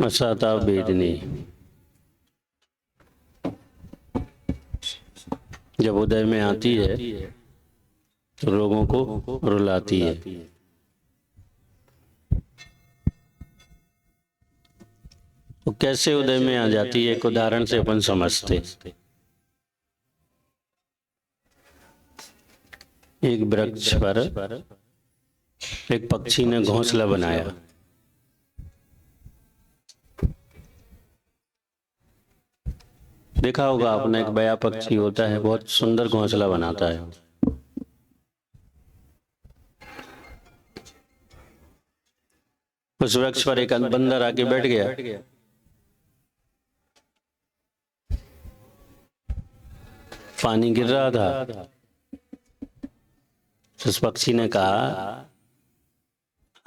असाता बेदनी जब उदय में आती है तो लोगों को रुलाती है। वो कैसे उदय में आ जाती है, एक उदाहरण से अपन समझते। एक वृक्ष पर एक पक्षी ने घोंसला बनाया। देखा होगा आपने, एक बया पक्षी होता है, बहुत सुंदर घोंसला बनाता है। उस वृक्ष पर एक बंदर आके बैठ गया। पानी गिर रहा था। उस पक्षी ने कहा,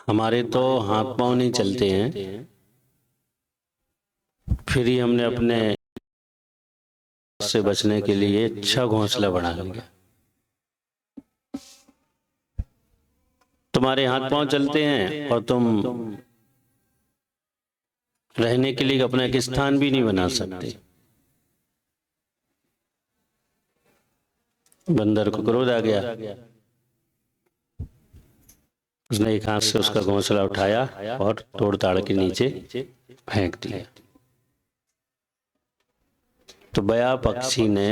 हमारे तो हाथ पांव नहीं चलते हैं, फिर ही हमने अपने से बचने के लिए अच्छा घोंसला बना लिया। तुम्हारे हाथ पांव चलते हैं और तुम रहने के लिए अपना एक स्थान भी नहीं बना सकते। बंदर को क्रोध आ गया। उसने एक हाथ से उसका घोंसला उठाया और तोड़ ताड़ के नीचे फेंक दिया। तो बया पक्षी ने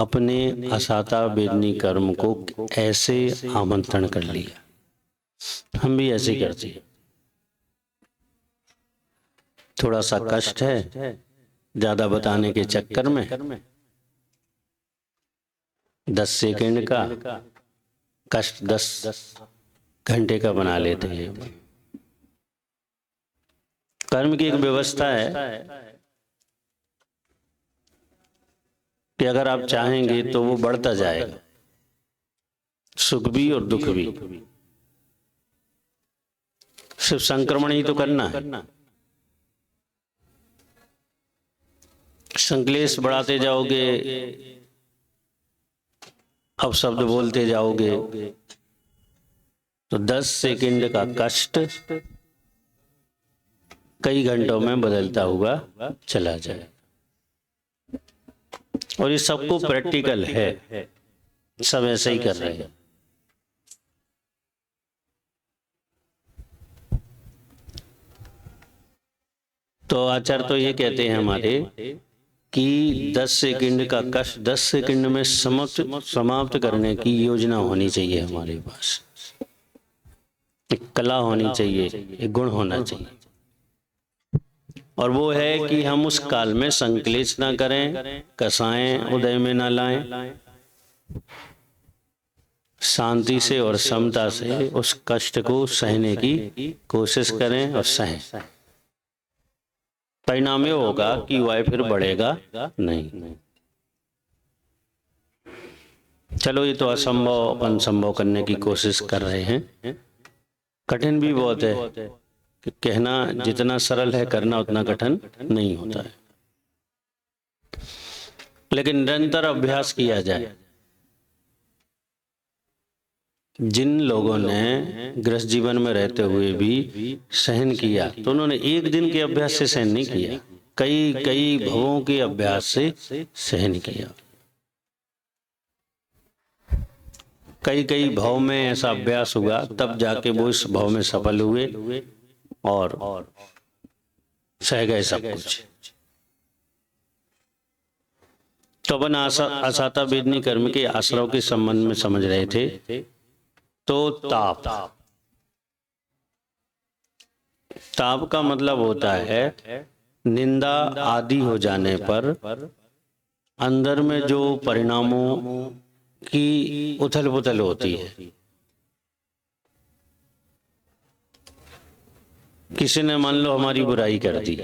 अपने असाता बेदनी कर्म को ऐसे आमंत्रण कर लिया। हम भी ऐसे करते हैं। थोड़ा सा कष्ट है, ज्यादा बताने के चक्कर में 10 सेकंड का कष्ट 10 घंटे का बना लेते हैं। कर्म की एक व्यवस्था है कि अगर आप चाहेंगे तो वो बढ़ता जाएगा, सुख भी और दुख भी। सिर्फ संक्रमण ही तो करना है। संक्लेश बढ़ाते जाओगे, अब शब्द बोलते जाओगे तो 10 सेकंड का कष्ट कई घंटों में बदलता हुआ चला जाए। और ये सबको प्रैक्टिकल है, सब ऐसे ही कर रहे हैं। तो आचार्य तो ये कहते हैं हमारे कि 10 सेकंड का कष्ट 10 सेकंड में समाप्त करने की योजना होनी चाहिए हमारे पास। एक कला होनी चाहिए, एक गुण होना चाहिए। और वो है कि हम उस काल में संक्लेश ना करें, कसाएं उदय में ना लाएं, शांति से और समता से उस कष्ट को सहने की कोशिश करें और सहें। परिणाम ये होगा कि वह फिर बढ़ेगा नहीं। चलो, ये तो असंभव अपन संभव करने की कोशिश कर रहे हैं। कठिन भी बहुत है कि कहना जितना सरल है, करना उतना कठिन नहीं होता है। लेकिन निरंतर अभ्यास किया जाए। जिन लोगों ने गृहस्थ जीवन में रहते हुए भी सहन किया, तो उन्होंने एक दिन के अभ्यास से सहन नहीं किया, कई भवों के अभ्यास से सहन किया। कई भाव में ऐसा अभ्यास हुआ, तब जाके वो इस भाव में सफल हुए और सह गए सब कुछ। तो अपन असाता बेदनी कर्म के आश्रव के संबंध में समझ रहे थे। तो ताप का मतलब होता है निंदा आदि हो जाने पर अंदर में जो परिणामों की उथल पुथल होती है। किसी ने मान लो हमारी बुराई कर दी,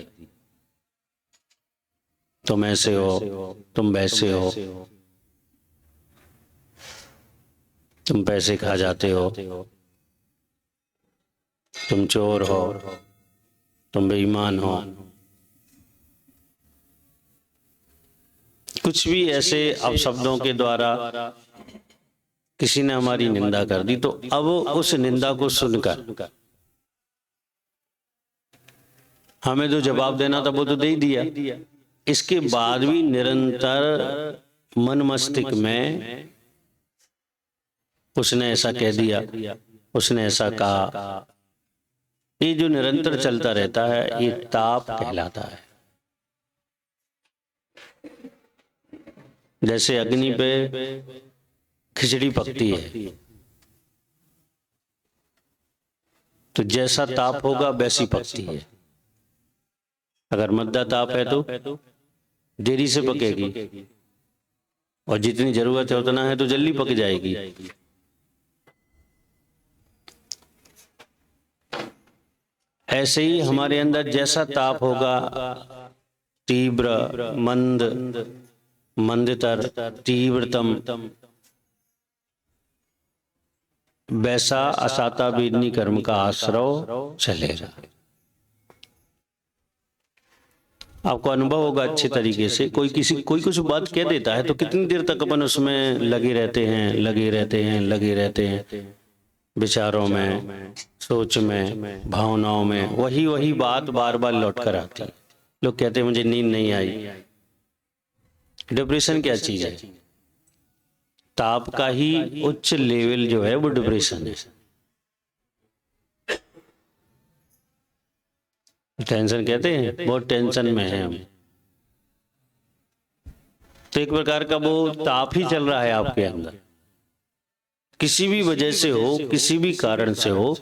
तुम ऐसे हो, तुम वैसे हो, तुम पैसे खा जाते हो, तुम चोर हो, तुम बेईमान हो, कुछ भी ऐसे अपशब्दों के द्वारा किसी ने हमारी निंदा कर दी, तो अब उस निंदा को सुनकर हमें जो जवाब देना था वो तो दे ही दिया। इसके बाद भी निरंतर मन मस्तिष्क में उसने ऐसा कह दिया, उसने ऐसा कहा, ये जो निरंतर चलता रहता है ये ताप कहलाता है। जैसे अग्नि पे खिचड़ी पकती है, तो जैसा ताप होगा वैसी पकती है। अगर मद्दा ताप है तो देरी से पकेगी, और जितनी जरूरत है उतना है तो जल्दी पक जाएगी। ऐसे ही हमारे अंदर जैसा ताप होगा, तीव्र, मंद, मंदतर, तीव्रतम, वैसा असाता वेदनी कर्म का आश्रव चलेगा। आपको अनुभव होगा अच्छे तरीके से। कोई कुछ बात कह देता है तो कितनी देर तक अपन उसमें लगे रहते हैं, विचारों में, सोच में, भावनाओं में, वही बात बार बार लौट कर आती है। लोग कहते हैं मुझे नींद नहीं आई। डिप्रेशन क्या चीज है? ताप का ही उच्च लेवल जो है वो डिप्रेशन है। टेंशन कहते हैं, बहुत टेंशन में है हम, तो एक प्रकार का वो ताप ही चल रहा है आपके अंदर। किसी भी वजह से हो, किसी भी कारण से हो,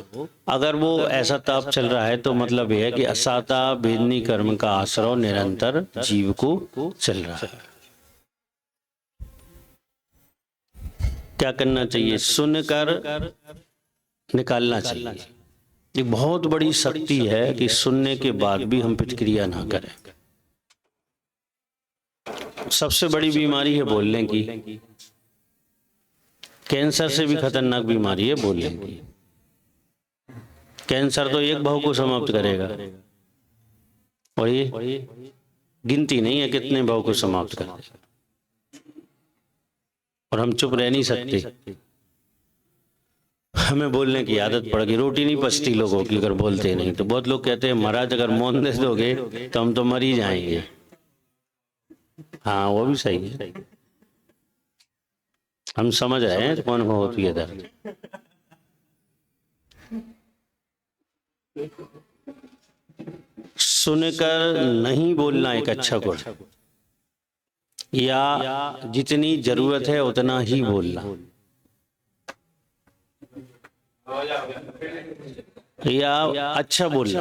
अगर वो ऐसा ताप चल रहा है तो मतलब यह है कि असाता वेदनी कर्म का आश्रव निरंतर जीव को चल रहा है। क्या करना चाहिए? सुनकर निकालना चाहिए। ये बहुत बड़ी शक्ति है कि सुनने के बाद भी हम प्रतिक्रिया ना करें। सबसे बड़ी बीमारी है बोलने की। कैंसर से भी खतरनाक बीमारी है बोलने की। कैंसर तो एक भाव को समाप्त करेगा, और ये गिनती नहीं है कितने भाव को समाप्त कर देगा। और हम चुप रह नहीं सकते, हमें बोलने की आदत पड़ गई। रोटी नहीं पचती लोगों की अगर बोलते नहीं तो। बहुत लोग कहते हैं महाराज अगर मौन दे दोगे तो हम तो मर ही जाएंगे। हाँ, वो भी सही है, हम समझ रहे हैं कौन हो होती है दर्द। सुनकर नहीं बोलना एक अच्छा गुण, या जितनी जरूरत है उतना ही बोलना, या अच्छा बोलना,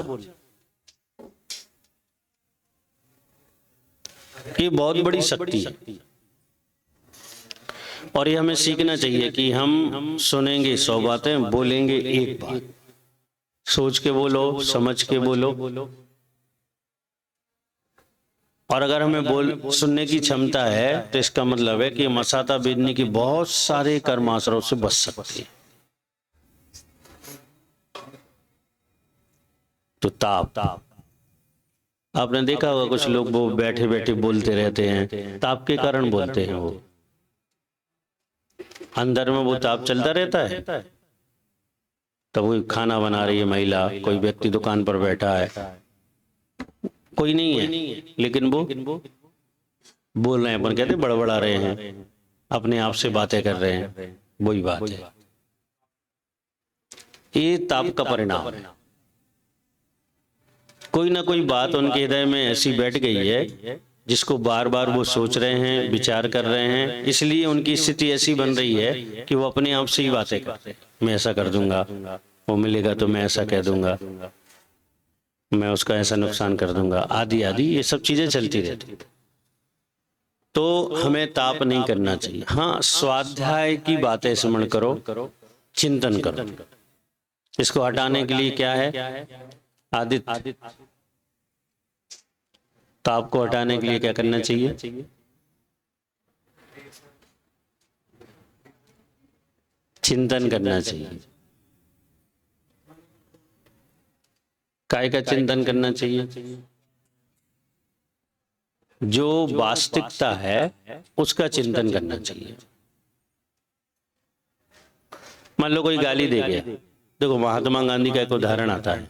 ये बहुत बड़ी शक्ति है। और ये हमें सीखना चाहिए कि हम सुनेंगे 100 बातें, बोलेंगे एक बात। सोच के बोलो, समझ के बोलो। और अगर हमें सुनने की क्षमता है तो इसका मतलब है कि हम असाता वेदनी की बहुत सारे कर्माश्रव से बच सकते हैं। तो ताप आपने देखा होगा, कुछ लोग वो बैठे बैठे बोलते रहते हैं, ताप के कारण बोलते हैं। वो अंदर में वो ताप चलता रहता है। तब कोई खाना बना रही है महिला, कोई व्यक्ति दुकान पर बैठा है, कोई नहीं है, लेकिन वो बोल रहे हैं, अपन कहते बड़बड़ा रहे हैं, अपने आप से बातें कर रहे हैं। वही बात है, ये ताप का परिणाम है। कोई ना कोई बात उनके हृदय में ऐसी बैठ गई है जिसको बार बार वो सोच रहे हैं, विचार कर रहे हैं। इसलिए उनकी स्थिति ऐसी बन रही है कि वो अपने आप से ही बातें करते हैं। मैं ऐसा कर दूंगा, वो मिलेगा तो मैं ऐसा कह दूंगा, मैं उसका ऐसा नुकसान कर दूंगा, आदि आदि ये सब चीजें चलती रहती। तो हमें ताप नहीं करना चाहिए। हाँ, स्वाध्याय की बातें स्मरण करो, चिंतन करो। इसको हटाने के लिए क्या है? आदित्य, ताप को हटाने के लिए क्या करना चाहिए? चिंतन करना चाहिए। काय का चिंतन करना चाहिए? जो वास्तविकता है उसका चिंतन करना चाहिए। मान लो कोई गाली दे गया, देखो महात्मा गांधी का एक उदाहरण आता है।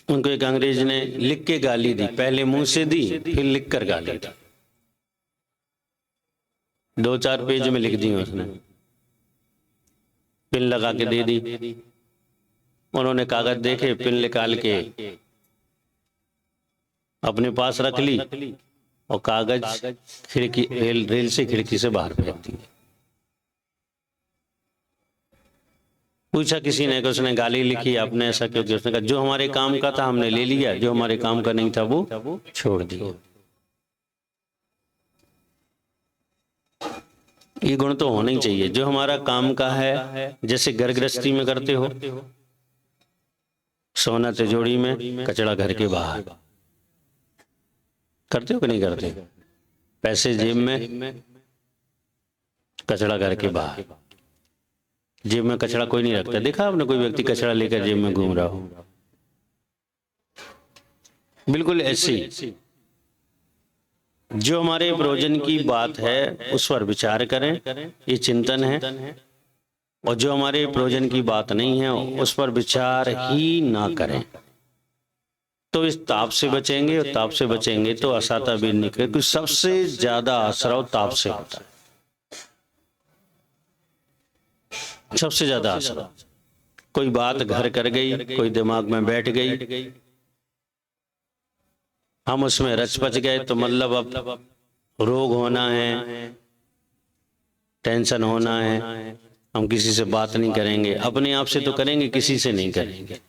उनको एक अंग्रेज ने लिख के गाली दी, पहले मुंह से दी फिर लिख कर गाली दी, 2-4 पेज में लिख दी उसने, पिन लगा के दे दी। उन्होंने कागज देखे, पिन निकाल के अपने पास रख ली और कागज खिड़की रेल से खिड़की से बाहर फेंक दी। पूछा किसी ने कि उसने गाली लिखी आपने ऐसा क्यों किया? उसने कहा जो हमारे काम का था हमने ले लिया, जो हमारे काम का नहीं था वो छोड़ दिया। ये गुण तो होना ही चाहिए। जो हमारा काम का है, जैसे घर गृहस्थी में करते हो, सोना तिजोरी में, कचड़ा घर के बाहर, करते हो कि नहीं करते? पैसे जेब में, कचड़ा घर के बाहर। जेब में कचड़ा कोई नहीं रखता, देखा आपने कोई व्यक्ति कचड़ा लेकर जेब में घूम रहा हो? बिल्कुल ऐसे जो हमारे प्रयोजन की बात है उस पर विचार करें, ये चिंतन है। और जो हमारे प्रयोजन की बात नहीं है उस पर विचार ही ना करें, तो इस ताप से बचेंगे। और ताप से बचेंगे तो असाता भी निकले, क्योंकि सबसे ज्यादा असराव ताप से होता है, सबसे ज्यादा असर। कोई बात घर कर गई, कोई दिमाग में बैठ गई, हम उसमें रच पच गए, तो मतलब अब रोग होना है, टेंशन होना है, हम किसी से बात नहीं करेंगे। अपने आप से तो करेंगे, किसी से नहीं करेंगे।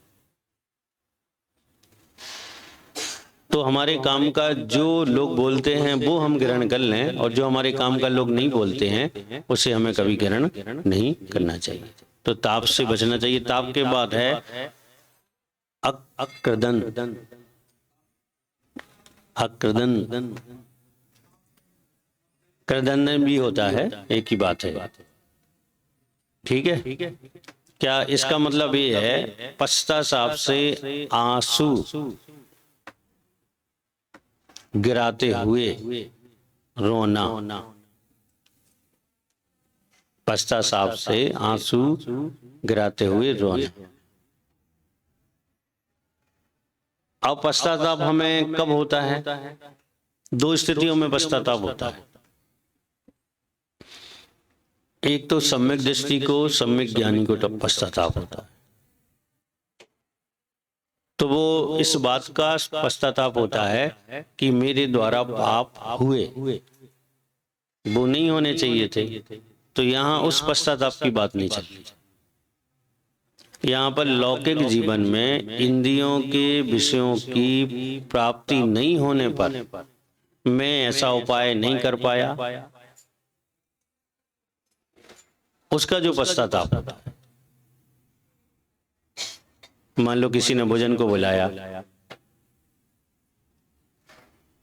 तो हमारे काम का जो लोग बोलते हैं वो हम ग्रहण कर लें, और जो हमारे काम का लोग नहीं बोलते हैं उसे हमें कभी ग्रहण नहीं करना चाहिए। तो ताप से बचना चाहिए। ताप के बाद है अक्रदन। अक्रदन क्रदन भी होता है, एक ही बात है, ठीक है। क्या इसका मतलब ये है पश्चाताप से आंसू गिराते हुए रोना। पश्चाताप से आंसू गिराते हुए रोना। अब पश्चाताप हमें कब होता है? 2 स्थितियों में पश्चाताप होता है। एक तो सम्यक दृष्टि को, सम्यक ज्ञानी को पश्चाताप होता है, तो वो इस बात का पश्चाताप होता है कि मेरे द्वारा पाप हुए, वो नहीं होने चाहिए थे। तो यहाँ उस पश्चाताप की बात नहीं चल रही। यहाँ पर लौकिक जीवन में इंद्रियों के विषयों की प्राप्ति नहीं होने पर मैं ऐसा उपाय नहीं कर पाया, उसका जो पश्चाताप होता है। मान लो किसी ने भोजन को बुलाया,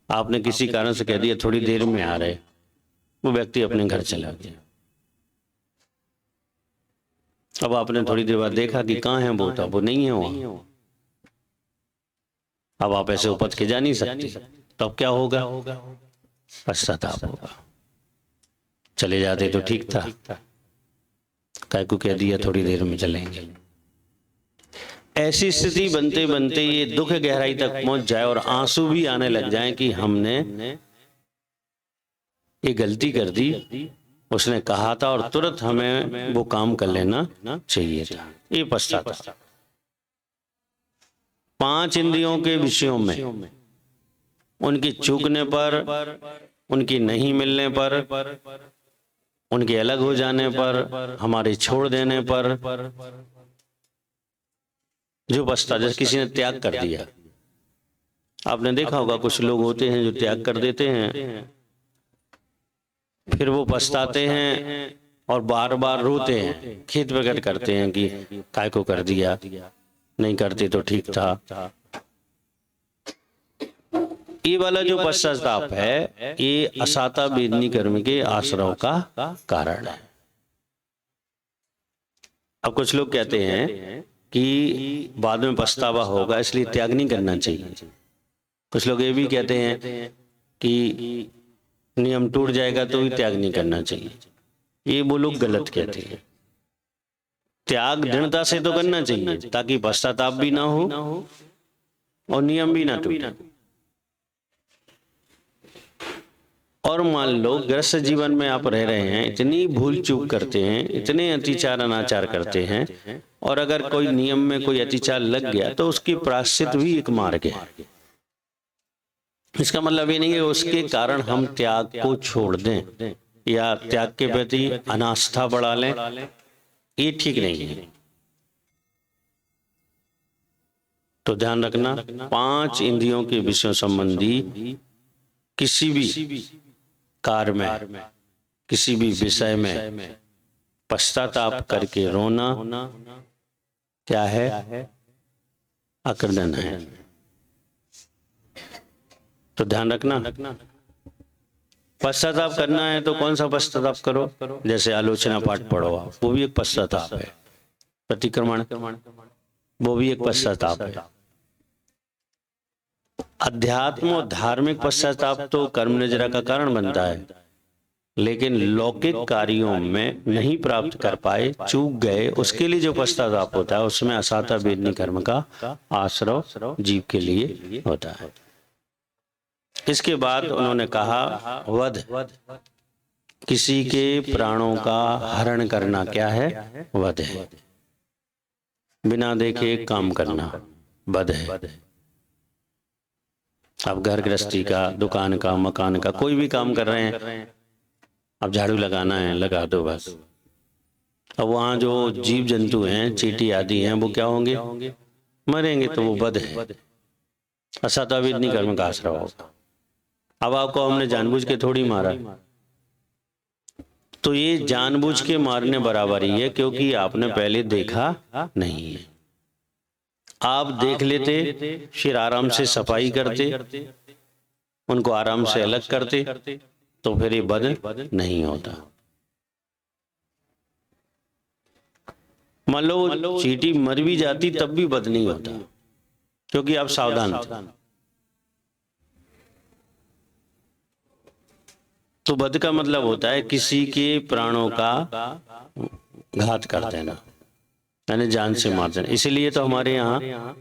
आपने किसी कारण से कह दिया थोड़ी देर में आ रहे, वो व्यक्ति अपने घर चला गया। अब आपने थोड़ी देर बाद देखा कि कहाँ है वो, तो वो नहीं है वहां। अब आप ऐसे उपज के जा नहीं सकते, तो अब क्या होगा? पश्चाताप होगा। चले जाते तो ठीक था, काय को कह दिया थोड़ी देर में चलेंगे। ऐसी स्थिति बनते बनते ये दुख गहराई तक पहुंच जाए और आंसू भी आने लग जाए कि हमने ये गलती कर दी, उसने कहा था और तुरंत हमें वो काम कर लेना चाहिए था। ये पश्चाताप। 5 इंद्रियों के विषयों में उनकी चूकने पर, उनकी नहीं मिलने पर, उनके अलग हो जाने पर, हमारे छोड़ देने पर जो पछता, जैसे किसी ने त्याग कर दिया। आपने देखा होगा कुछ लोग होते हैं जो त्याग कर देते हैं, फिर वो पछताते हैं और बार बार रोते हैं, खेद प्रकट करते हैं कि काय को कर दिया, नहीं करते तो ठीक था। ये वाला जो पश्चाताप है ये असाता वेदनी कर्म के आश्रव का कारण है। अब कुछ लोग कहते हैं कि बाद में पछतावा होगा इसलिए त्याग नहीं करना चाहिए। कुछ लोग ये भी कहते हैं कि नियम टूट जाएगा तो भी त्याग नहीं करना चाहिए। ये वो लोग गलत कहते हैं। त्याग दृढ़ता से तो करना चाहिए ताकि पश्चाताप भी ना हो और नियम भी ना टूटे। और मान लो गृहस्थ जीवन में आप रह रहे हैं, इतनी भूल चूक करते हैं, इतने अतिचार अनाचार करते हैं, और अगर कोई नियम में कोई अतिचार लग गया तो उसकी प्रायश्चित भी एक मार्ग है। इसका मतलब ये नहीं है उसके कारण हम त्याग को छोड़ दें या त्याग के प्रति अनास्था बढ़ा लें, ये ठीक नहीं है। तो ध्यान रखना, 5 इंद्रियों के विषयों संबंधी किसी भी कार्य में, किसी भी विषय में पश्चाताप करके रोना क्या है? अकृदन है। तो ध्यान रखना, पश्चाताप करना है तो कौन सा पश्चाताप करो? जैसे आलोचना पाठ पढ़ो आप, वो भी एक पश्चाताप है। प्रतिक्रमण, वो भी एक पश्चाताप है। अध्यात्म और धार्मिक पश्चाताप तो कर्म निजरा का कारण बनता है, लेकिन लौकिक कार्यों में नहीं प्राप्त कर पाए, चूक गए, उसके लिए जो पश्चाताप होता है उसमें असाता वेदनी कर्म का आश्रय जीव के लिए होता है। इसके बाद उन्होंने कहा वध, किसी के प्राणों का हरण करना क्या है? वध है। बिना देखे काम करना वध है। अब घर गृहस्थी का, दुकान का, मकान का, कोई भी काम कर रहे हैं, अब झाड़ू लगाना है, लगा दो बस। अब वहां जो जीव जंतु हैं, चींटी आदि हैं, वो क्या होंगे? मरेंगे। तो वो वध है, असाता वेदनी कर्म का आश्रय होगा। अब आपको हमने जानबूझ के थोड़ी मारा, तो ये जानबूझ के मारने बराबर ही है, क्योंकि आपने पहले देखा नहीं है। आप देख लेते, फिर आराम से सफाई करते, उनको आराम से अलग करते, तो फिर ये वध नहीं होता। मान लो चींटी मर भी जाती तब भी वध नहीं होता, क्योंकि आप सावधान थे। तो वध का मतलब होता है किसी के प्राणों का घात कर देना, यानी जान से मार देना। इसीलिए तो हमारे यहाँ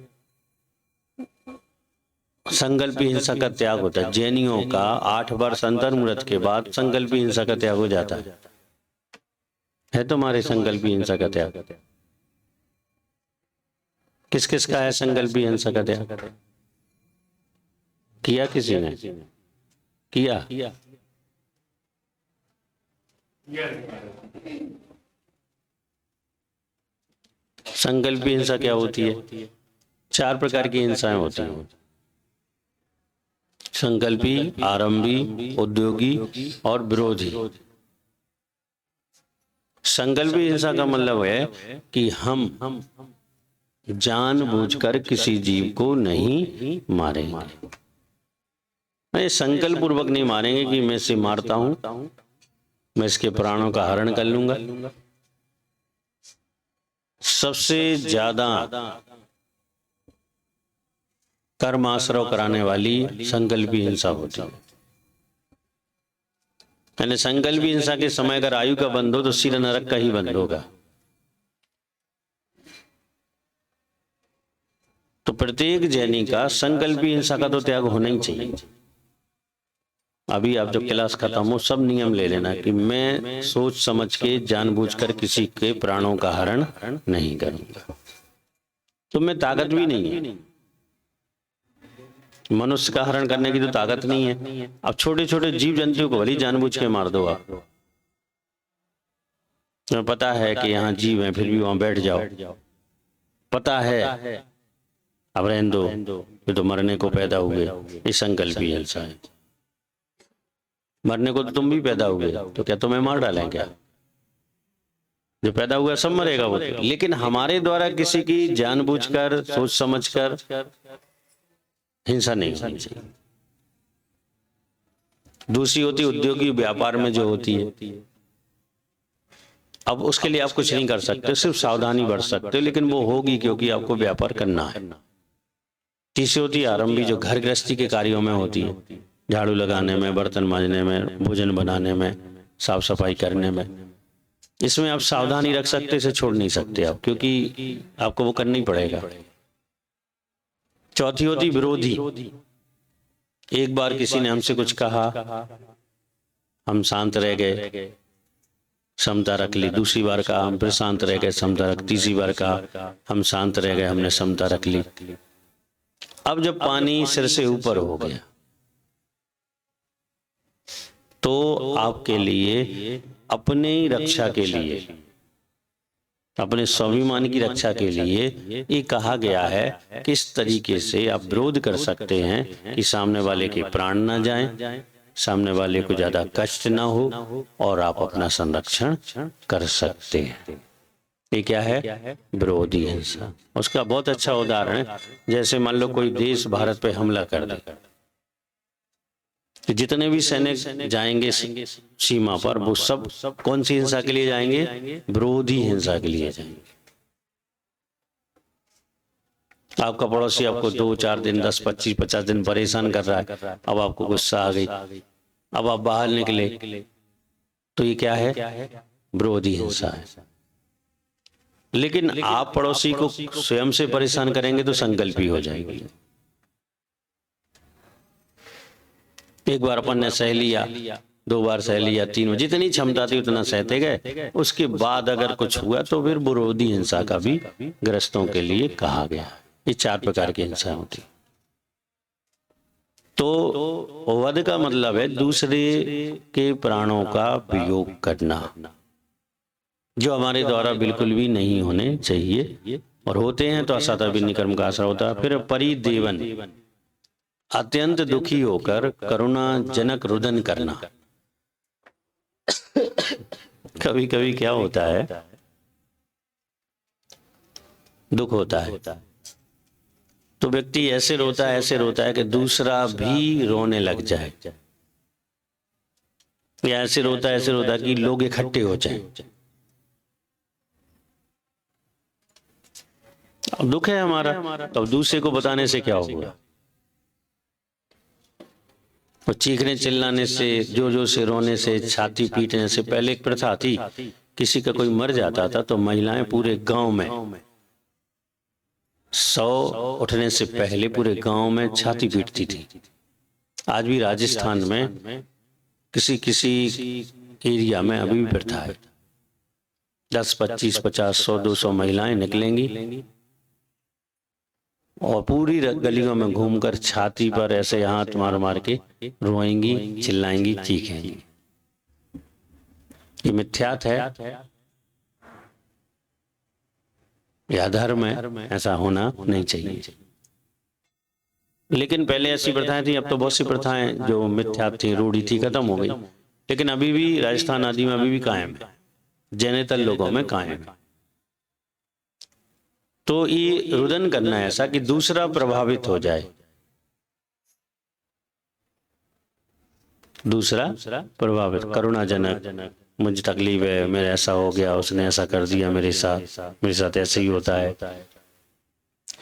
संकल्पी हिंसा का त्याग होता है। जैनियों का 8 वर्ष अंतर्मुहूर्त के बाद संकल्पी हिंसा का त्याग हो जाता है। तुम्हारे संकल्पी हिंसा का त्याग किस किस का है? संकल्पी हिंसा का त्याग किया किसी ने? किया? संकल्पी हिंसा क्या होती है? 4 प्रकार की हिंसाएं होती हैं। संकल्पी, आरंभी, उद्योगी और विरोधी। संकल्पी हिंसा का मतलब है कि हम जानबूझकर किसी जीव को नहीं मारेंगे। मैं संकल्प पूर्वक नहीं मारेंगे कि मैं इसे मारता हूं, मैं इसके प्राणों का हरण कर लूंगा। सबसे ज्यादा कर्माश्रय कराने वाली संकल्पी हिंसा होती है। यानी संकल्पी हिंसा के समय अगर आयु का बंध हो तो सीधा नरक का ही बंध होगा। तो प्रत्येक जैनी का संकल्पी हिंसा का तो त्याग होना ही चाहिए। अभी आप जब क्लास खत्म हो सब नियम ले लेना कि मैं सोच समझ के जानबूझकर किसी के प्राणों का हरण नहीं करूंगा। तो मैं ताकत भी नहीं है, मनुष्य का हरण करने की तो ताकत नहीं है। अब छोटे छोटे जीव जंतु को भली जानबूझ के मार दो आप, तुम्हें पता है कि यहाँ जीव है फिर भी वहां बैठ जाओ, पता है अब रहने दो, फिर तो मरने को पैदा हुए। ये संकल्पी हिंसा है। मरने को तो तुम भी पैदा हुए, तो क्या तुम्हें मार डालें क्या? जो पैदा हुआ सब मरेगा वो। लेकिन हमारे द्वारा किसी की जानबूझकर सोच समझकर हिंसा नहीं होनी चाहिए। दूसरी होती उद्योगी व्यापार में जो होती है, अब उसके लिए आप कुछ नहीं कर सकते, सिर्फ सावधानी बरत सकते, लेकिन वो होगी क्योंकि आपको व्यापार करना है। तीसरी होती आरंभी, जो घर गृहस्थी के कार्यों में होती है, झाड़ू लगाने में, बर्तन मांजने में, भोजन बनाने में, साफ सफाई करने में। इसमें आप सावधानी रख सकते, इसे छोड़ नहीं सकते आप, क्योंकि आपको वो करना ही पड़ेगा। चौथी होती विरोधी। एक बार किसी ने हमसे कुछ कहा, हम शांत रह गए, समता रख ली। दूसरी बार कहा, हम फिर शांत रह गए, समता रख। तीसरी बार कहा, हम शांत रह गए, हमने समता रख ली। अब जब पानी सिर से ऊपर हो गया तो आपके लिए अपने रक्षा के लिए, अपने स्वाभिमान की रक्षा के लिए ये कहा गया है किस तरीके से आप विरोध कर सकते हैं कि सामने वाले के प्राण ना जाएं, सामने वाले को ज्यादा कष्ट ना हो और आप अपना संरक्षण कर सकते हैं। ये क्या है? विरोधी हिंसा। उसका बहुत अच्छा उदाहरण है, जैसे मान लो कोई देश भारत पे हमला कर दे, तो जितने भी सैनिक जाएंगे सीमा पर, वो सब कौन सी हिंसा के लिए जाएंगे? विरोधी हिंसा के लिए जाएंगे। आपका पड़ोसी आपको 2-4 दिन, 10, 25, 50 दिन परेशान कर रहा है, अब आपको गुस्सा आ गई, अब आप बाहर निकले, तो ये क्या है? विरोधी हिंसा है। लेकिन आप पड़ोसी को स्वयं से परेशान करेंगे तो संकल्पी हो जाएगी। एक बार अपन ने सह लिया, 2 बार सह लिया, 3 बार, जितनी क्षमता थी उतना सहते गए। उसके बाद अगर कुछ हुआ तो फिर विरोधी हिंसा का भी ग्रस्तों के लिए कहा गया। ये 4 प्रकार की हिंसा होती। तो वध का मतलब है दूसरे के प्राणों का वियोग करना, जो हमारे द्वारा बिल्कुल भी नहीं होने चाहिए, और होते हैं तो असाता विधि कर्म का आश्रय होता है। फिर परिदेवन, अत्यंत दुखी होकर करुणाजनक रुदन करना। कभी कभी क्या होता है, दुख होता है तो व्यक्ति ऐसे रोता है कि दूसरा भी रोने लग जाए, या ऐसे रोता है कि लोग इकट्ठे हो जाएं। अब दुख है हमारा, तो दूसरे को बताने से क्या होगा? और चीखने चिल्लाने से, जो से रोने से, छाती पीटने से। पहले एक प्रथा थी, किसी का कोई मर जाता था तो महिलाएं पूरे गांव में 100 उठने से पहले पूरे गांव में छाती पीटती थी। आज भी राजस्थान में किसी एरिया में अभी भी प्रथा है। 10, 25, 50, 100, 200 महिलाएं निकलेंगी और पूरी गलियों में घूमकर छाती पर ऐसे हाथ मार मार के रोएंगी, चिल्लाएंगी, चीखेंगी। ये मिथ्यात है या धर्म है? ऐसा होना नहीं चाहिए। लेकिन पहले ऐसी प्रथाएं थी, अब तो बहुत सी प्रथाएं जो मिथ्यात थी, रूढ़ी थी, खत्म हो गई। लेकिन अभी भी राजस्थान आदि में अभी भी कायम है, जैनेतर लोगों में कायम है। तो ये रुदन करना है ऐसा कि दूसरा प्रभावित हो जाए, दूसरा प्रभावित, करुणाजनक, मुझे तकलीफ है, मेरे ऐसा हो गया, उसने ऐसा कर दिया मेरे साथ ऐसे ही होता है।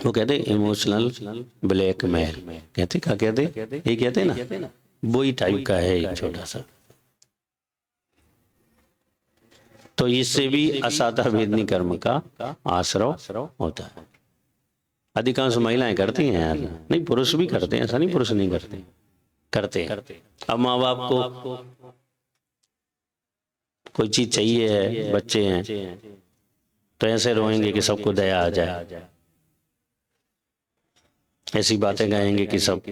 वो कहते इमोशनल ब्लैकमेल, कहते क्या कहते, ये कहते ना, वही टाइप का है एक छोटा सा। तो इससे भी असाता वेदनी कर्म का आश्रय होता है। अधिकांश महिलाएं करती हैं यार, नहीं पुरुष भी करते हैं, ऐसा नहीं पुरुष नहीं करते, करते हैं। अब माँ बाप को कोई चीज चाहिए है, बच्चे हैं, तो ऐसे रोएंगे कि सबको दया आ जाए, ऐसी बातें गाएंगे कि सब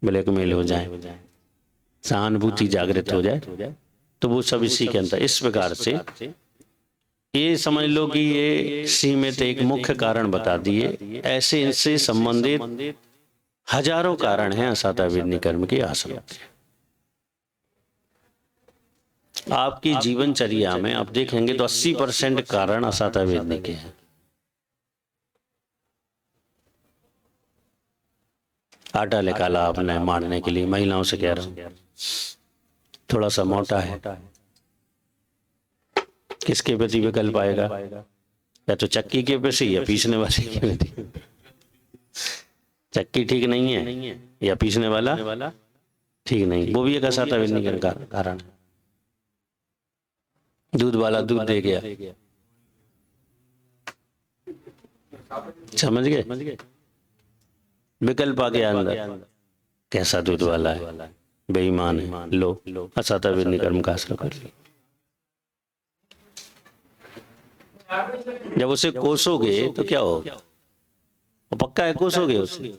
ब्लैकमेल हो जाए, सहानुभूति जागृत हो जाए। तो वो सब इसी के अंदर। इस प्रकार से ये समझ लो कि ये सीमित एक मुख्य कारण बता दिए, ऐसे इनसे संबंधित हजारों कारण हैं असाता वेदनी कर्म के आश्रय। आपकी जीवनचर्या में आप देखेंगे तो 80% कारण असाता वेदनी के हैं। आटा निकाला आपने मारने के लिए, महिलाओं से कह रहा हूं, थोड़ा सा मोटा है, किसके प्रति विकल्प आएगा? या तो चक्की के प्रति या पीसने वाले के प्रति। चक्की ठीक नहीं है या पीसने वाला ठीक नहीं, वो भी एक असाता वेदनी का कारण है। दूध वाला दूध दे गया, समझ गए? विकल्प आ गया अंदर, कैसा दूध वाला है, बेईमान है, लो असाता विधि कर्म का आश्रय कर लो। जब उसे कोसोगे तो क्या होगा? वो पक्का है कोसोगे उसे,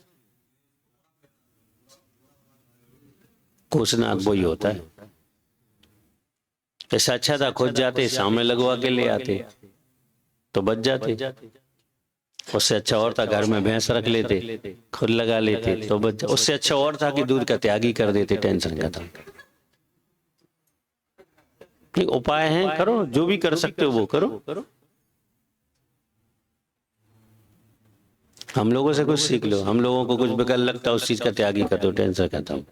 कोसना वही होता है। ऐसा अच्छा था खुद जाते सामने लगवा के ले आते तो बच जाते, उससे अच्छा और था घर में भैंस रख लेते खुद लगा लेते तो बच, उससे अच्छा और था कि दूध का त्यागी कर देते, टेंशन खत्म। नहीं, उपाय हैं, करो जो भी कर सकते हो वो करो। हम लोगों से कुछ सीख लो, हम लोगों को कुछ बेकार लगता है उस चीज का त्यागी कर दो, टेंशन खत्म।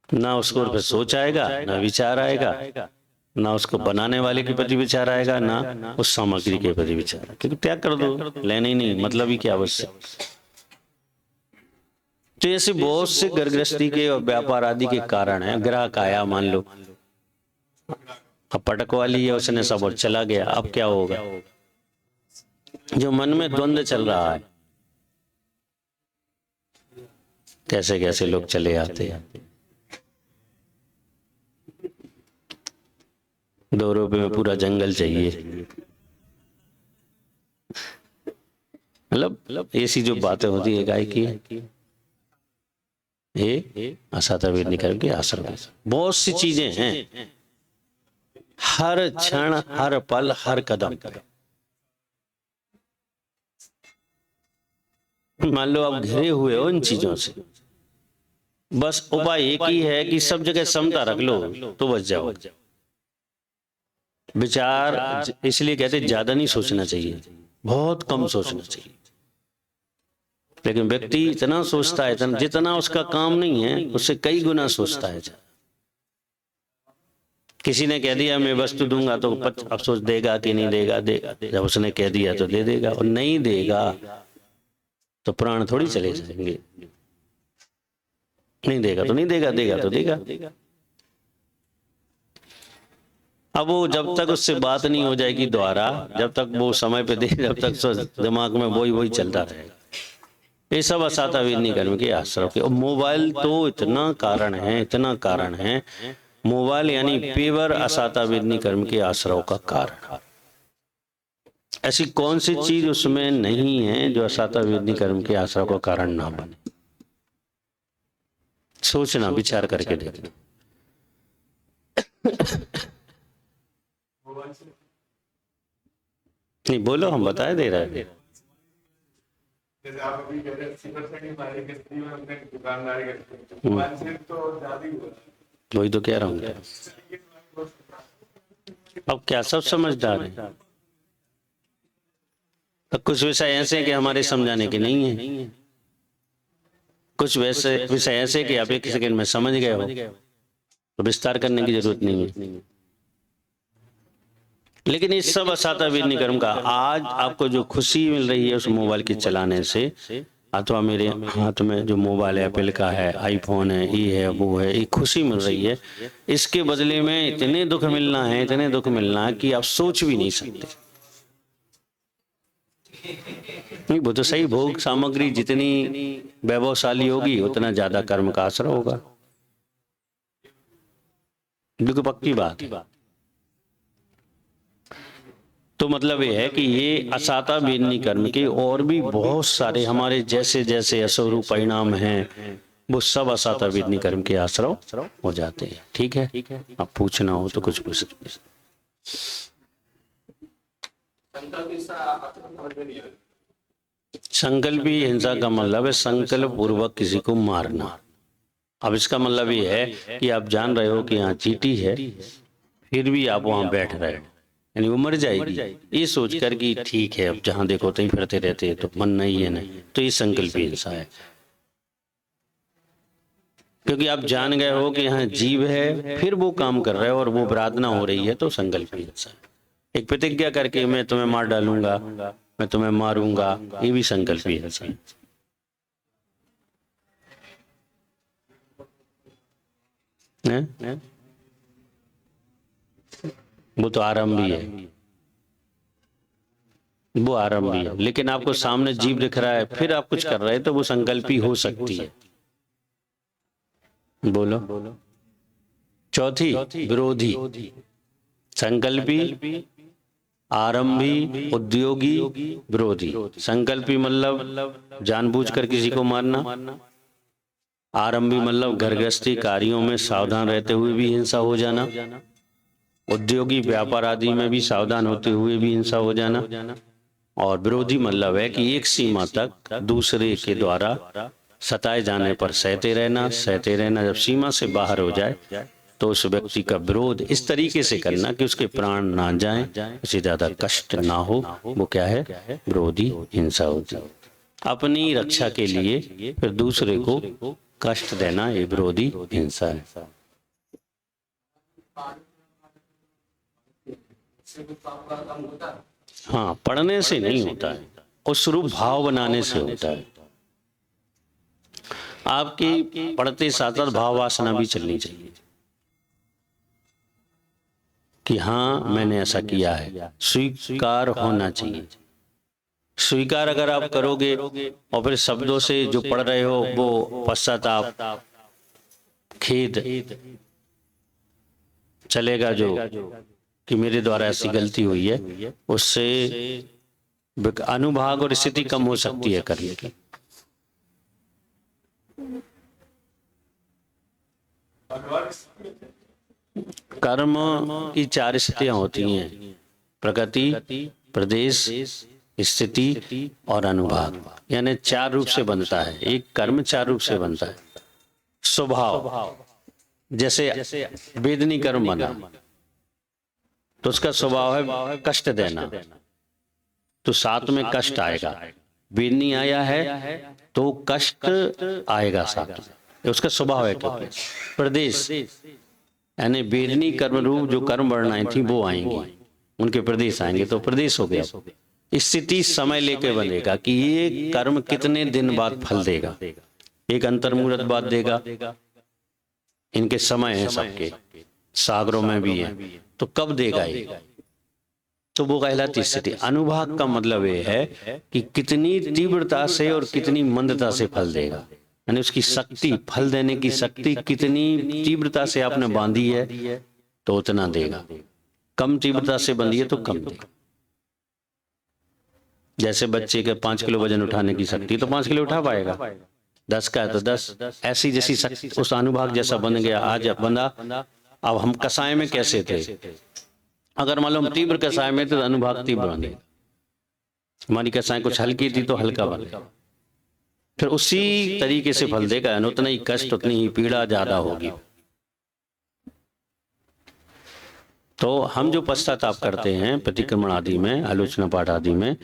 ना उसको फिर सोच आएगा, ना विचार आएगा, ना उसको बनाने वाले के प्रति विचार आएगा, ना उस सामग्री के प्रति विचार, क्योंकि त्याग कर दो, लेना ही नहीं, मतलब ही क्या आवश्यक। तो ऐसे बहुत से घर गृहस्थी के और व्यापार आदि के कारण है। ग्राहक आया मान लो, अब पटक वाली है, उसने सब और चला गया, अब क्या होगा? जो मन में द्वंद्व चल रहा है, कैसे कैसे लोग चले आते हैं, 2 रुपए में पूरा जंगल चाहिए, मतलब ऐसी जो बातें होती है गाय की, ये असाता विधि कर्म के आश्रम। बहुत सी चीजें हैं, हर क्षण हर पल हर कदम। मान लो आप घिरे हुए हो इन चीजों से, बस उपाय एक ही है कि सब जगह समता रख लो तो बच जाओ। विचार इसलिए कहते ज्यादा नहीं सोचना चाहिए, बहुत कम सोचना चाहिए। लेकिन व्यक्ति इतना सोचता है, जितना उसका काम नहीं है उससे कई गुना सोचता है। किसी ने कह दिया मैं वस्तु दूंगा तो अफसोस देगा कि नहीं देगा, देगा। जब उसने कह दिया तो दे देगा, और नहीं देगा तो प्राण थोड़ी चले जाएंगे। नहीं देगा तो नहीं देगा, देगा तो देगा। अब वो जब तक उससे बात नहीं हो जाएगी द्वारा, जब तक वो समय पे दे, जब तक दिमाग में वही चलता रहेगा। ये सब असाता विधि कर्म के आश्रय के। और मोबाइल तो इतना कारण है, इतना कारण है, मोबाइल यानी पेवर असाता विधि कर्म के आश्रय का कारण। ऐसी कौन सी चीज उसमें नहीं है जो असाता विधि कर्म के आश्रय का कारण ना बने? सोचना, विचार करके देखना। नहीं बोलो, हम बताए दे रहे हैं। जैसे आप अभी कह रहे हैं 80% हमारे गृहस्थी में हमने दुकानदारी करते हैं, तो ज्यादा ही हुआ। वही तो कह रहा हूँ। अब क्या सब समझदार हैं? तो कुछ विषय ऐसे हैं कि हमारे समझाने के नहीं है, कुछ वैसे विषय ऐसे कि आप एक सेकंड में समझ गए हो तो विस्तार करने की जरूरत नहीं है। लेकिन इस सब असाता विधि कर्म का आज आपको जो खुशी मिल रही है उस मोबाइल के चलाने से, अथवा मेरे हाथ में जो मोबाइल एप्पल का है, आईफोन है, ये है वो है, ये खुशी मिल रही है, इसके बदले में इतने दुख मिलना है, इतने दुख मिलना है कि आप सोच भी नहीं सकते। नहीं, वो तो सही, भोग सामग्री जितनी वैभवशाली होगी उतना ज्यादा कर्म का असर होगा, बिल्कुल पक्की बात है। तो मतलब ये है कि ये असाता विधि कर्म के और भी बहुत सारे हमारे जैसे जैसे असुरूप परिणाम हैं, वो सब असाता विधि कर्म के आश्रय हो जाते हैं। ठीक है, अब पूछना हो तो कुछ पूछ सकते। संकल्पी हिंसा का मतलब है संकल्प पूर्वक किसी को मारना। अब इसका मतलब ये है कि आप जान रहे हो कि यहाँ चींटी है, फिर भी आप वहां बैठ रहे हो, यानी वो मर जाएगी, ये सोचकर कि ठीक है अब जहां देखो तहीं फिरते रहते हैं तो मन नहीं है, नहीं, तो ये संकल्पी हिंसा है। क्योंकि आप जान गए हो कि यहाँ जीव है, फिर वो काम कर रहे हो और वो प्रार्थना हो रही है, तो संकल्पी हिंसा है। एक प्रतिज्ञा करके मैं तुम्हें मार डालूंगा, मैं तुम्हें मारूंगा, ये भी संकल्पी हिंसा है। वो तो आरंभी है, वो आरंभी है। लेकिन आपको सामने जीव दिख रहा है, फिर आप कुछ कर रहे हैं, तो वो संकल्पी हो सकती है। बोलो। चौथी विरोधी। संकल्पी, आरंभी, उद्योगी, विरोधी। संकल्पी मतलब जानबूझकर किसी को मारना, आरंभी मतलब घर गृहस्थी कार्यों में सावधान रहते हुए भी हिंसा हो जाना, उद्योगी व्यापार आदि में भी सावधान होते हुए भी हिंसा हो जाना, और विरोधी मतलब है कि एक सीमा तक दूसरे के द्वारा सताए जाने पर सहते रहना, सहते रहना। जब सीमा से बाहर हो जाए तो उस व्यक्ति का विरोध इस तरीके से करना कि उसके प्राण ना जाएं, उसे ज्यादा कष्ट ना हो। वो क्या है? विरोधी हिंसा होती है। अपनी रक्षा के लिए फिर दूसरे को कष्ट देना, ये विरोधी हिंसा है। हाँ, पढ़ने से नहीं होता है, उस रूप भाव बनाने से होता है। आपकी पढ़ते साथ साथ भाव वासना भी चलनी चाहिए कि हाँ मैंने ऐसा किया है, स्वीकार होना चाहिए। स्वीकार अगर आप करोगे और फिर शब्दों से जो पढ़ रहे हो वो पश्चाताप, खेद चलेगा जो कि मेरे द्वारा ऐसी गलती हुई है, उससे अनुभाग और स्थिति कम हो सकती है करने की। कर्म की 4 स्थितियां होती हैं: प्रकृति, प्रदेश, स्थिति और अनुभाग। यानी 4 रूप से बनता है एक कर्म, 4 रूप से बनता है। स्वभाव, जैसे वेदनी कर्म बना तो उसका स्वभाव है कष्ट देना, तो साथ में कष्ट आएगा। वेदनी आया है तो कष्ट आएगा साथ में, उसका स्वभाव है। प्रदेश यानी वेदनी कर्म रूप जो कर्म वर्णाएं थी वो आएंगी, उनके प्रदेश आएंगे तो प्रदेश हो गया। स्थिति समय लेके बनेगा कि ये कर्म कितने दिन बाद फल देगा। एक अंतर्मुहूर्त बाद देगा, इनके समय है सबके, सागरों में भी है, तो कब देगा ये, तो वो कहलाती स्थिति। अनुभाग का मतलब ये है कि कितनी तीव्रता से और कितनी मंदता से फल देगा, यानी उसकी शक्ति, फल देने की शक्ति कितनी तीव्रता से आपने बांधी है तो उतना देगा, कम तीव्रता से बंधी है तो कम देगा। जैसे बच्चे के 5 किलो वजन उठाने की शक्ति तो 5 किलो उठा पाएगा, 10 का है तो 10, ऐसी जैसी शक्ति उस अनुभाग जैसा बन गया। आज बंदा, अब हम कसाय में कैसे थे, अगर मान लो हम तीव्र कसाय में तो अनुभाग तीव्र बनेगा, हमारी कसाय कुछ हल्की थी तो हल्का बनेगा, फिर उसी तरीके से फल देगा, उतना ही कष्ट, उतनी ही पीड़ा ज्यादा होगी। तो हम जो पश्चाताप करते हैं प्रतिक्रमण आदि में, आलोचना पाठ आदि में,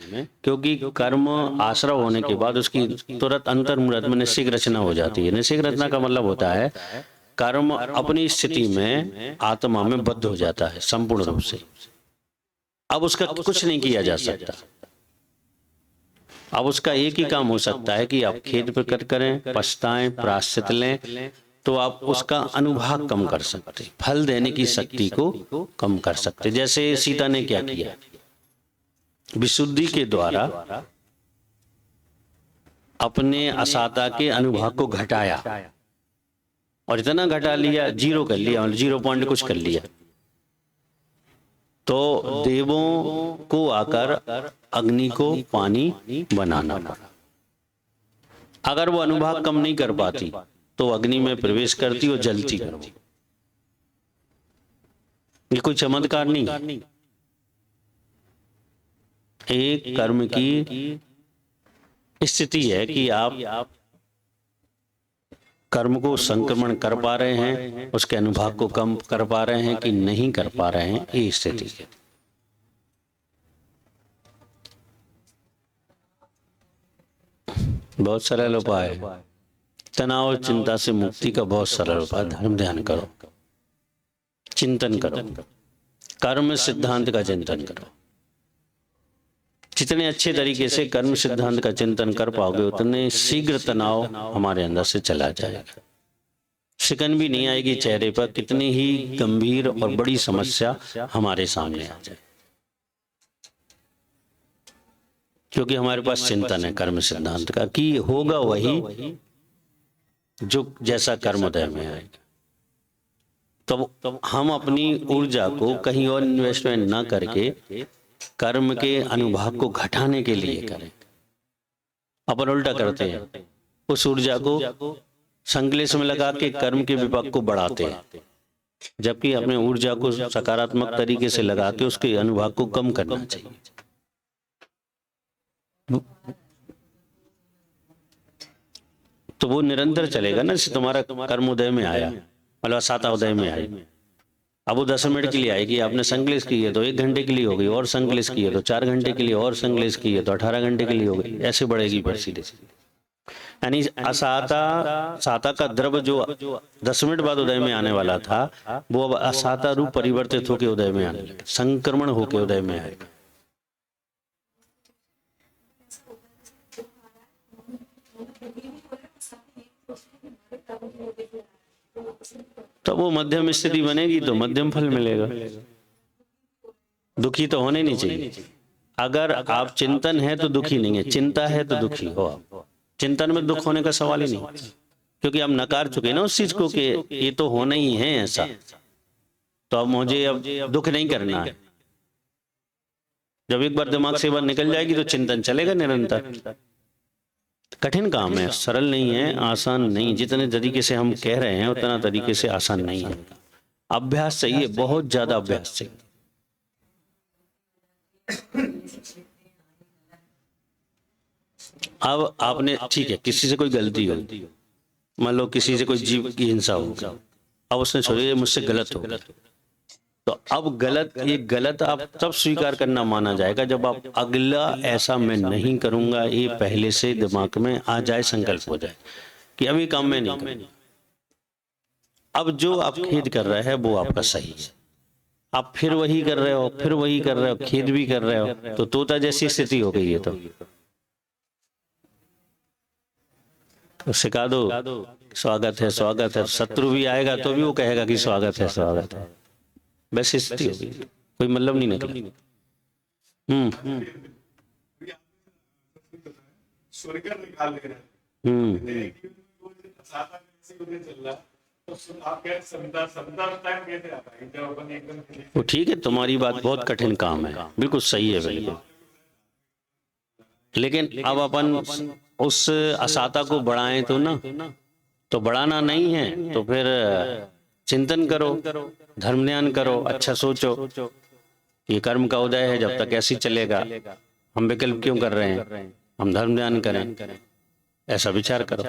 क्योंकि कर्म आश्रव होने के बाद उसकी तुरंत अंतर्मुहूर्त में निश्चिक रचना हो जाती है। निश्चिक रचना का मतलब होता है कर्म अपनी स्थिति में आत्मा में बद्ध हो जाता है संपूर्ण रूप से, अब उसका कुछ नहीं किया जा सकता। अब उसका एक ही काम हो सकता है कि आप खेद प्रकट करें, पछताएं, प्रायश्चित लें, तो आप उसका अनुभाग कम कर सकते, फल देने की शक्ति को कम कर सकते। जैसे सीता ने क्या किया, विशुद्धि के द्वारा अपने असाता के अनुभाग को घटाया, और इतना घटा लिया, 0 कर लिया, 0 पॉइंट कुछ कर लिया, तो देवों को आकर अग्नि को पानी बनाना पड़ा। अगर वो अनुभाग कम नहीं कर पाती तो अग्नि में प्रवेश करती और जलती करती। ये कोई चमत्कार नहीं, एक कर्म की स्थिति है कि आप कर्म को संक्रमण कर पा रहे हैं, उसके अनुभाग को कम कर पा रहे हैं कि नहीं कर पा रहे हैं, ये स्थिति है। बहुत सरल उपाय है, तनाव और चिंता से मुक्ति का बहुत सरल उपाय। धर्म ध्यान करो, चिंतन करो, कर्म सिद्धांत का चिंतन करो। जितने अच्छे तरीके से कर्म सिद्धांत का चिंतन कर पाओगे उतने शीघ्र तनाव हमारे अंदर से चला जाएगा, शिकन भी नहीं आएगी चेहरे पर, कितनी ही गंभीर और बड़ी समस्या हमारे सामने आ जाए, क्योंकि हमारे पास चिंतन है कर्म सिद्धांत का कि होगा वही जो जैसा कर्मोदय में आएगा। तो हम अपनी ऊर्जा को कहीं और इन्वेस्टमेंट ना करके कर्म के अनुभाग को घटाने के लिए करें। अपन उल्टा करते हैं, उस ऊर्जा को संकलेश में लगा के कर्म के विपाक को बढ़ाते हैं, जबकि अपने ऊर्जा को सकारात्मक तरीके से लगा के उसके अनुभाग को कम करना चाहिए। तो वो निरंतर चलेगा ना। जैसे तुम्हारा कर्मोदय में आया, मतलब साता उदय में आई, अब वो 10 मिनट के लिए आएगी, आपने संकलेश की है तो 1 घंटे के लिए हो गई, और संकलेश की है तो 4 घंटे के लिए, और संकलेश की है तो 18 घंटे के लिए हो गई, ऐसे बढ़ेगी फिर सीधे सीधे। यानी साता का द्रव्य जो 10 मिनट बाद उदय में आने वाला था, वो अब असाता रूप परिवर्तित होकर उदय में आने लगा, संक्रमण होकर उदय में आएगा। तो वो मध्यम स्थिति बनेगी तो मध्यम फल मिलेगा। दुखी तो होने नहीं चाहिए। अगर आप चिंतन है तो दुखी नहीं है, चिंता है तो दुखी हो आप। चिंतन में दुख होने का सवाल ही नहीं, क्योंकि आप नकार चुके ना उस चीज को कि ये तो होना ही है ऐसा, तो अब मुझे अब दुख नहीं करना है। जब एक बार दिमाग से बात निकल जाएगी तो चिंतन चलेगा निरंतर। कठिन काम है, सरल नहीं है, आसान नहीं। जितने तरीके से हम कह रहे हैं उतना तरीके से आसान नहीं है। अभ्यास चाहिए, बहुत ज्यादा अभ्यास चाहिए। अब आपने, ठीक है, किसी से कोई गलती हो, मान लो किसी से कोई जीव की हिंसा हो, अब उसने छोड़ी, ये मुझसे गलत हो गया, तो अब गलत, ये गलत आप तब स्वीकार करना माना जाएगा जब आप अगला ऐसा मैं नहीं करूंगा ये पहले से दिमाग में आ जाए, संकल्प हो जाए कि अभी काम में नहीं करूंगा। अब जो आप खेद कर रहे हैं वो आपका सही है, आप फिर वही कर रहे हो, फिर वही कर रहे हो, खेद भी कर रहे हो, तो तोता जैसी स्थिति हो गई है। तो सिखा दो स्वागत है, स्वागत है। शत्रु भी आएगा तो भी वो कहेगा कि स्वागत है, स्वागत है। वैसी स्थिति होगी, कोई मतलब नहीं निकला। वो ठीक है, तुम्हारी बात बहुत कठिन काम है, बिल्कुल सही है, बिल्कुल। लेकिन अब अपन उस असाता को बढ़ाएं तो ना, तो बढ़ाना नहीं है तो फिर चिंतन करो, धर्म ध्यान करो, अच्छा सोचो। ये कर्म का उदय है, जब तक ऐसे ही चलेगा, हम विकल्प क्यों कर रहे हैं, हम धर्म ध्यान करें, ऐसा विचार करो।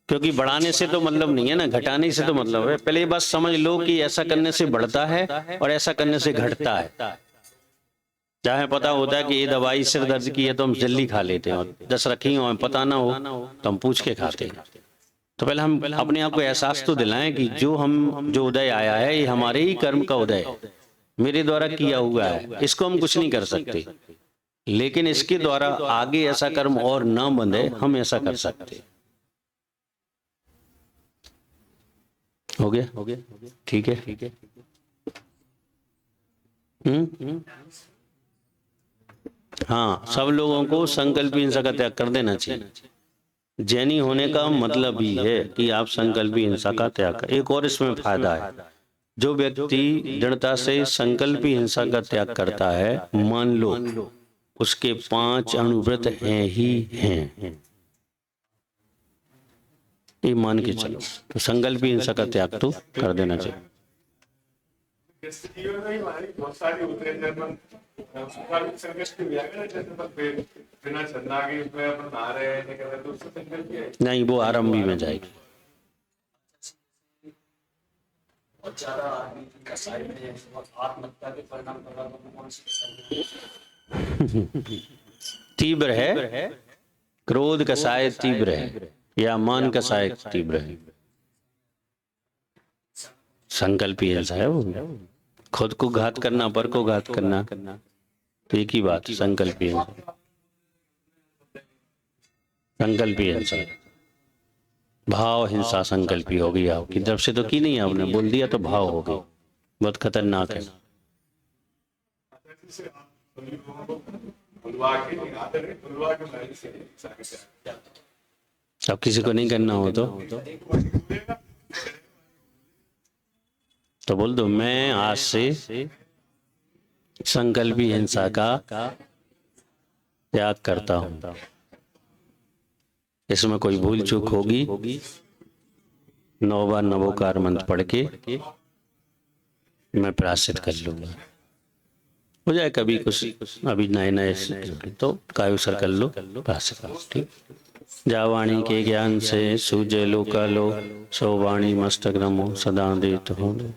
क्योंकि बढ़ाने से तो मतलब नहीं है ना, घटाने से तो मतलब है। पहले ये बात समझ लो कि ऐसा करने से बढ़ता है और ऐसा करने से घटता है। चाहे पता होता है कि ये दवाई सिर दर्द की है तो हम जल्दी खा लेते हैं, और 10 रखी हो पता ना हो तो हम पूछ के खाते हैं। तो पहले हम अपने आप को एहसास तो दिलाएं कि जो उदय आया है ये हमारे ही कर्म का उदय है, मेरे द्वारा किया हुआ है, इसको हम कुछ नहीं कर सकते, लेकिन इसके द्वारा आगे ऐसा कर्म और ना बंधे, हम ऐसा कर सकते। हो गया, ठीक है। हाँ, सब लोगों को संकल्प हिंसा का त्याग कर देना चाहिए। जैनी होने का मतलब ही है कि आप संकल्प हिंसा का त्याग करें। एक और इसमें फायदा है, जो व्यक्ति दृढ़ता से संकल्प हिंसा का त्याग करता है, मान लो उसके 5 अणुव्रत हैं ही हैं, ये मान के चलो, तो संकल्प हिंसा का त्याग तो कर देना चाहिए। बहुत सारी होते हैं, नहीं, वो आरंभी में जाएगी। तीव्र है, क्रोध कसाय तीव्र है, या मान कसाय तीव्र है, संकल्प हिंसा है वो। खुद को घात करना, पर को घात करना, तो एक ही बात, संकल्प हिंसा, संकल्प हिंसा। भाव हिंसा संकल्पी हो गई, आपकी तरफ से तो की नहीं, आपने बोल दिया तो भाव हो गई, बहुत खतरनाक है। जैसे आप सभी लोगों को बुलवा के आदर है, बुलवा के मैरिज से अब किसी को नहीं करना हो तो बोल दो, मैं आज से संकल्पी हिंसा का त्याग करता हूं। इसमें कोई भूल चूक होगी 9 बार नवोकार मंत्र पढ़ के मैं प्रायश्चित कर लूंगा। हो जाए कभी कुछ अभी नए नए तो कायुसर कर लो, प्रायश्चित करो, ठीक। जा वाणी के ज्ञान से सूझे लोकालो, सो वाणी मस्तक रमो सदा देत हो।